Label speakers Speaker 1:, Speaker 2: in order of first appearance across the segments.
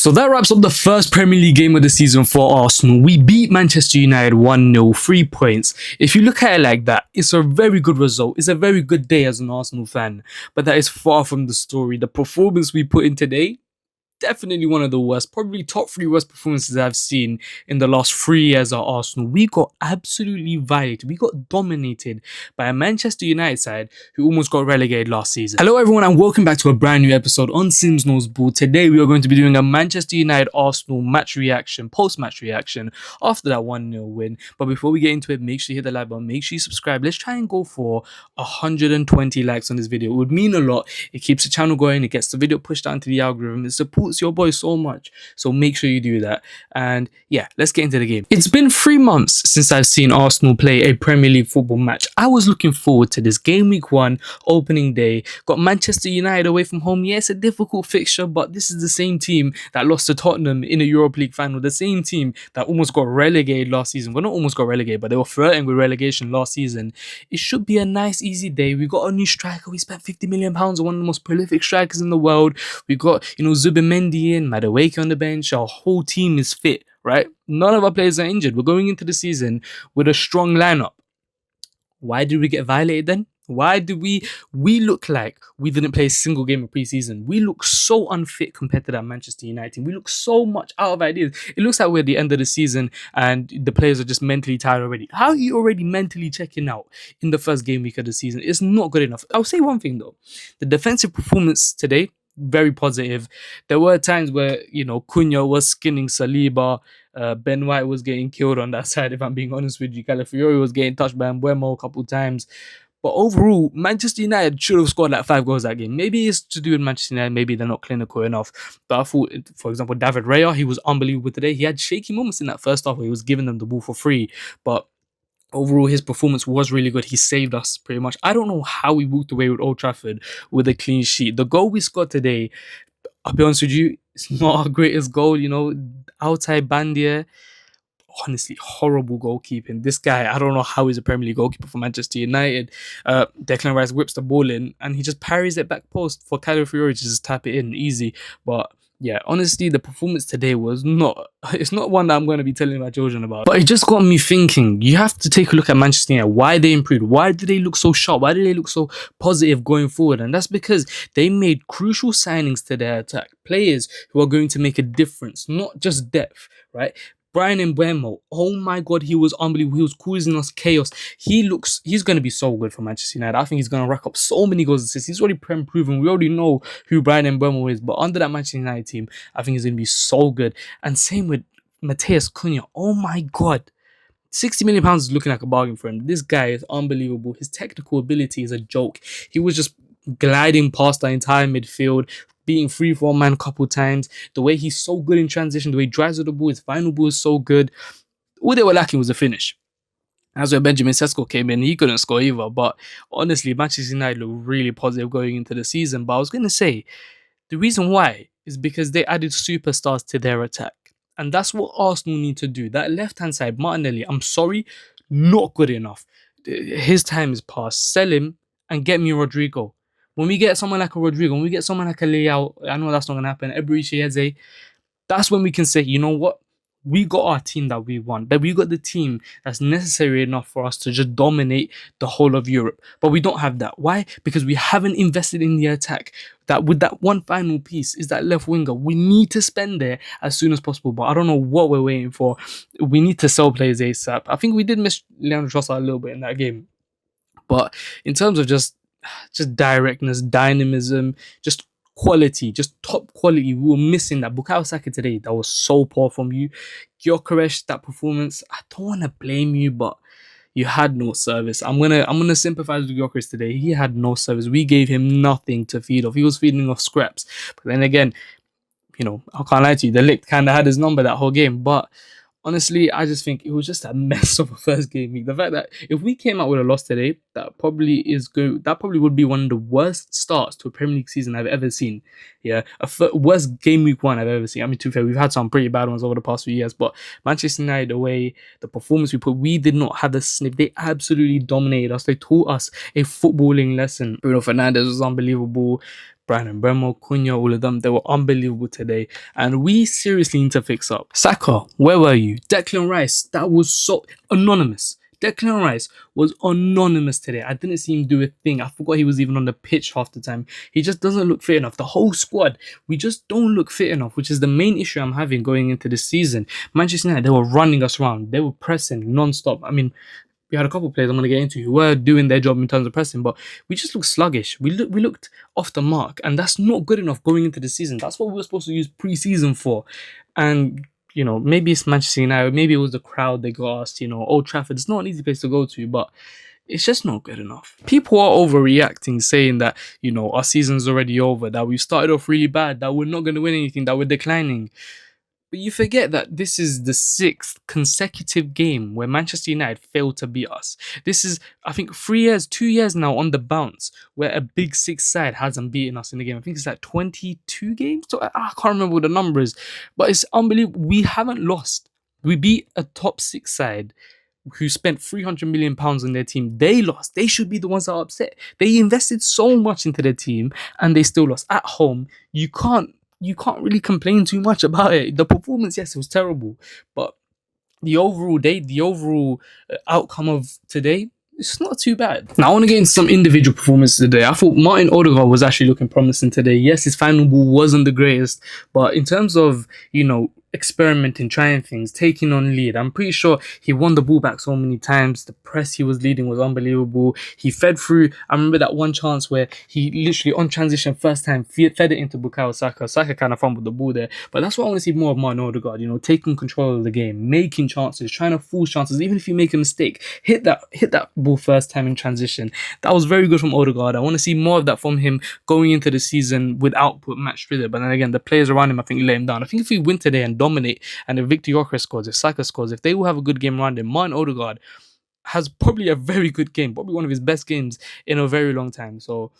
Speaker 1: So that wraps up the first Premier League game of the season for Arsenal. We beat Manchester United 1-0, 3 points. If you look at it like that, it's a very good result. It's a very good day as an Arsenal fan. But that is far from the story. The performance we put in today, definitely one of the worst, probably top 3 worst performances I've seen in the last 3 years at Arsenal. We got absolutely violated. We got dominated by a Manchester United side who almost got relegated last season. Hello everyone and welcome back to a brand new episode on Sims Knows Ball. Today we are going to be doing a Manchester United Arsenal match reaction, post-match reaction after that 1-0 win. But before we get into it, make sure you hit the like button, make sure you subscribe. Let's try and go for 120 likes on this video. It would mean a lot. It keeps the channel going, it gets the video pushed out into the algorithm, it supports your boy so much, so make sure you do that. And yeah, let's get into the game. It's been 3 months since I've seen Arsenal play a Premier League football match. I was looking forward to this. Game week 1 opening day, got Manchester United away from home. Yeah, it's a difficult fixture, but this is the same team that lost to Tottenham in a Europa League final, the same team that almost got relegated last season. Well, not almost got relegated, but they were flirting with relegation last season. It should be a nice easy day. We got a new striker. We spent £50 million on one of the most prolific strikers in the world. We got, Zubimendi in, Madueke on the bench. Our whole team is fit, right? None of our players are injured. We're going into the season with a strong lineup. Why did we get violated then? Why do we look like we didn't play a single game of preseason? We look so unfit compared to that Manchester United team. We look so much out of ideas. It looks like we're at the end of the season and the players are just mentally tired already. How are you already mentally checking out in the first game week of the season? It's not good enough. I'll say one thing though. The defensive performance today, very positive. There were times where, Cunha was skinning Saliba. Ben White was getting killed on that side, if I'm being honest with you. Calafiori was getting touched by Mbuemo a couple times. But overall, Manchester United should have scored like 5 goals that game. Maybe it's to do with Manchester United. Maybe they're not clinical enough. But I thought, for example, David Raya, he was unbelievable today. He had shaky moments in that first half where he was giving them the ball for free. But overall, his performance was really good. He saved us pretty much. I don't know how we walked away with Old Trafford with a clean sheet. The goal we scored today, I'll be honest with you, it's not our greatest goal. Outside Bandier. Honestly, horrible goalkeeping. This guy, I don't know how he's a Premier League goalkeeper for Manchester United. Declan Rice whips the ball in and he just parries it back post for Calafiori to just tap it in easy. But yeah, honestly, the performance today was it's not one that I'm going to be telling my children about. But it just got me thinking, you have to take a look at Manchester United, why they improved, why did they look so sharp, why did they look so positive going forward? And that's because they made crucial signings to their attack, players who are going to make a difference, not just depth, right? Brian Mbuemo, oh my god, he was unbelievable. He was causing us chaos. He's going to be so good for Manchester United. I think he's going to rack up so many goals and assists. He's already proven. We already know who Brian Mbuemo is. But under that Manchester United team, I think he's going to be so good. And same with Matheus Cunha. Oh my god. £60 million is looking like a bargain for him. This guy is unbelievable. His technical ability is a joke. He was just gliding past the entire midfield, being free for a man a couple times. The way he's so good in transition, the way he drives with the ball, his final ball is so good. All they were lacking was a finish. That's where Benjamin Sesko came in. He couldn't score either. But honestly, Manchester United look really positive going into the season. But I was going to say, the reason why is because they added superstars to their attack. And that's what Arsenal need to do. That left-hand side, Martinelli, I'm sorry, not good enough. His time is past. Sell him and get me Rodrigo. When we get someone like a Rodrigo, when we get someone like a Leao, I know that's not going to happen, Eberechi Eze, that's when we can say, you know what? We got our team that we want. That we got the team that's necessary enough for us to just dominate the whole of Europe. But we don't have that. Why? Because we haven't invested in the attack. That with that one final piece is that left winger. We need to spend there as soon as possible. But I don't know what we're waiting for. We need to sell players ASAP. I think we did miss Leandro Trossard a little bit in that game. But in terms of just directness, dynamism, just quality, just top quality, we were missing that. Bukayo Saka today, that was so poor from you. Gyokeres, that performance, I don't want to blame you, but you had no service. I'm gonna sympathize with Gyokeres today. He had no service. We gave him nothing to feed off. He was feeding off scraps. But then again, I can't lie to you, the lick kind of had his number that whole game. But honestly, I just think it was just a mess of a first game week. The fact that if we came out with a loss today, that probably would be one of the worst starts to a Premier League season I've ever seen. Yeah, worst game week 1 I've ever seen. I mean, to be fair, we've had some pretty bad ones over the past few years, but Manchester United away, the performance we did not have a sniff. They absolutely dominated us. They taught us a footballing lesson. Bruno Fernandes was unbelievable. Brian Mbuemo, Cunha, all of them, they were unbelievable today. And we seriously need to fix up. Saka, where were you? Declan Rice, that was so anonymous. Declan Rice was anonymous today. I didn't see him do a thing. I forgot he was even on the pitch half the time. He just doesn't look fit enough. The whole squad, we just don't look fit enough, which is the main issue I'm having going into this season. Manchester United, they were running us around. They were pressing non-stop. I mean, we had a couple of players I'm going to get into who were doing their job in terms of pressing, but we just looked sluggish. We looked off the mark, and that's not good enough going into the season. That's what we were supposed to use pre-season for. And maybe it's Manchester United, maybe it was the crowd they got us. Old Trafford, it's not an easy place to go to, but it's just not good enough. People are overreacting, saying that, our season's already over, that we started off really bad, that we're not going to win anything, that we're declining. But you forget that this is the 6th consecutive game where Manchester United failed to beat us. This is, I think, 2 years now on the bounce where a big 6 side hasn't beaten us in the game. I think it's like 22 games. So I can't remember what the number is, but it's unbelievable. We haven't lost. We beat a top 6 side who spent £300 million on their team. They lost. They should be the ones that are upset. They invested so much into their team and they still lost. At home, you can't really complain too much about it. The performance, yes, it was terrible, but the overall outcome of today, it's not too bad. Now, I want to get into some individual performances today. I thought Martin Odegaard was actually looking promising today. Yes, his final ball wasn't the greatest, but in terms of, experimenting, trying things, taking on lead, I'm pretty sure he won the ball back so many times. The press he was leading was unbelievable. He fed through. I remember that one chance where he literally on transition first time fed it into Bukayo Saka. Saka kind of fumbled the ball there, but that's what I want to see more of Martin Odegaard. Taking control of the game, making chances, trying to force chances. Even if you make a mistake, hit that ball first time in transition. That was very good from Odegaard. I want to see more of that from him going into the season with output matched with it. But then again, the players around him, I think, let him down. I think if we win today and dominate, and if Victor Gyokeres scores, if Saka scores, if they will have a good game around him, Martin Odegaard has probably a very good game, probably one of his best games in a very long time. So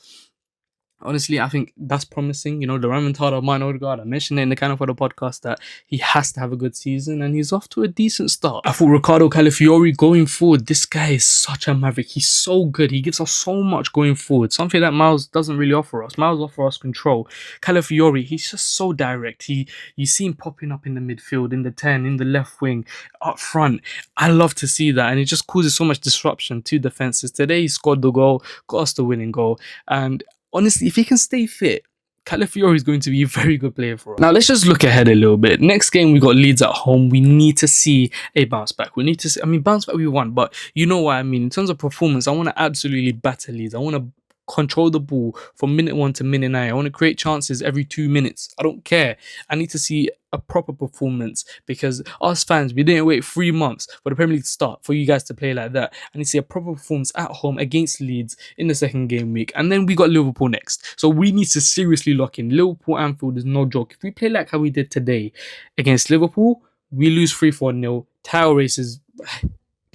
Speaker 1: honestly, I think that's promising. The remontada of Martin Odegaard, I mentioned it in the kind of for the podcast that he has to have a good season and he's off to a decent start. I thought Ricardo Calafiori going forward, this guy is such a maverick. He's so good. He gives us so much going forward. Something that Miles doesn't really offer us. Miles offers us control. Calafiori, he's just so direct. You see him popping up in the midfield, in the 10, in the left wing, up front. I love to see that, and it just causes so much disruption to defenses. Today he scored the goal, got us the winning goal, and honestly, if he can stay fit, Calafiori is going to be a very good player for us. Now, let's just look ahead a little bit. Next game, we got Leeds at home. We need to see a bounce back. We need to see, bounce back we won, but you know what I mean. In terms of performance, I want to absolutely batter Leeds. I want to control the ball from minute 1 to minute 9. I want to create chances every 2 minutes. I don't care. I need to see a proper performance because us fans, we didn't wait 3 months for the Premier League to start for you guys to play like that. I need to see a proper performance at home against Leeds in the second game week, and then we got Liverpool next. So we need to seriously lock in. Liverpool Anfield is no joke. If we play like how we did today against Liverpool, we lose 3-4-0. Title races,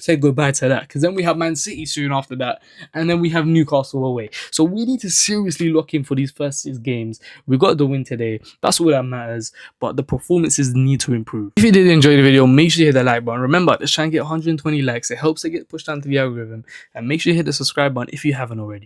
Speaker 1: say goodbye to that, because then we have Man City soon after that, and then we have Newcastle away. So we need to seriously lock in for these first 6 games. We got the win today. That's all that matters, but the performances need to improve. If you did enjoy the video, make sure you hit the like button. Remember, let's try and get 120 likes. It helps to get pushed down to the algorithm, and make sure you hit the subscribe button if you haven't already.